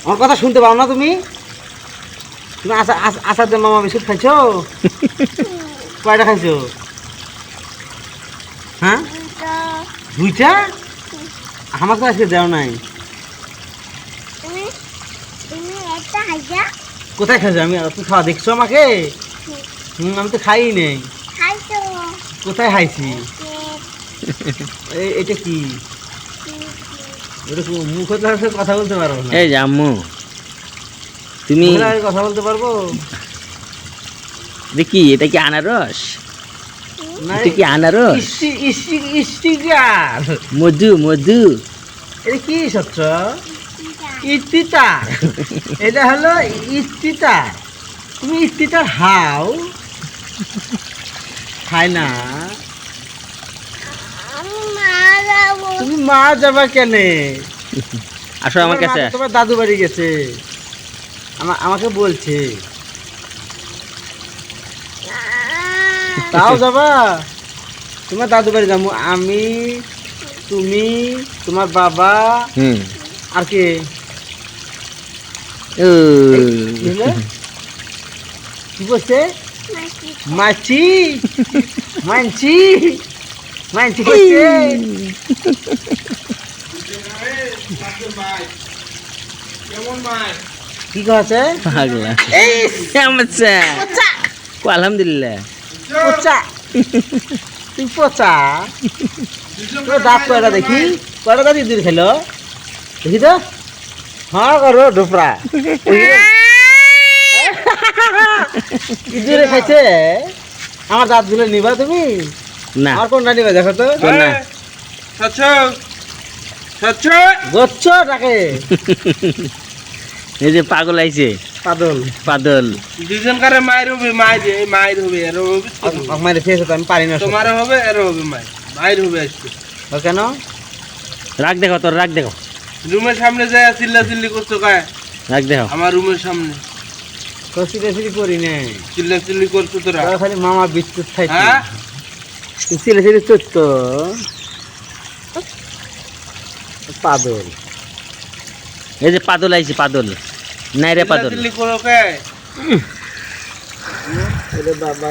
আমার কথা শুনতে পাও না তুমি? তুমি আসার জন্য মামা বিস্কুট খাইছো? কয়টা খাইছো? হ্যাঁ, দুইটা? আমার তো আজকে দেও নাই। কোথায় খাইছো? আমি তুমি খাওয়া দেখছো আমাকে? আমি তো খাই নেই। কোথায় খাইছি? এটা কি? মুখ কথা বলতে পারবো না। এই জাম্মু তুমি কথা বলতে পারবো দেখি, এটা কি আনারস? না, এটা কি আনারস? স্টিকার। মধু মধু। এটা কি সচ্ছ? ইস্তিটার। এটা হলো ইস্তিটার। তুমি ইস্তিটার হাও খাই না? তুমি মা যাবা কেনে? আসো আমার কাছে। তোমার দাদু বাড়ি গেছে, আমাকে বলছে। তাও যাবা? তোমার দাদু বাড়ি যাবো আমি, তুমি, তোমার বাবা, আর কে? কি বলছে? মাছি মানছি মানছি করছে। কি কথা? পাগলা। আলহামদুলিল্লাহ। পচা, তুই পচা। তোর দাঁত কয়টা দেখি? কয়টা দাঁত ইঁদুর খেলো দেখি তো? হ্যাঁ করো ডোপরা। ইঁদুরে খাইছে? আমার দাঁত গুলো নিবা তুমি? না, আমার কোনটা নিবা দেখো তো? না। গচ্ছ ডাকে। এই যে পাগল আইছে, পাদল পাদল। দুজন কারে মায়ের হবে, মায়ের হবে, এর হবে, মারে ফেসে তো আমি পারি না। তোমার হবে, এর হবে, মায়ের হবে আজকে। কেন? রাগ দেখো, তোর রাগ দেখো। রুমের সামনে যায় চিল্লা করছো কায়? রাগ দেখো। আমার রুমের সামনে চিল্লাচিল্লি করি না, চিল্লা করছো তোরা। খালি মামা বিদ্যুৎ খাইছে। হ্যাঁ, চিল্লাচিল্লি করতো পাদল। এই যে পাদল আইছে, পাদল। নাই রে পাদল। চিল্লি করো কে? বাবা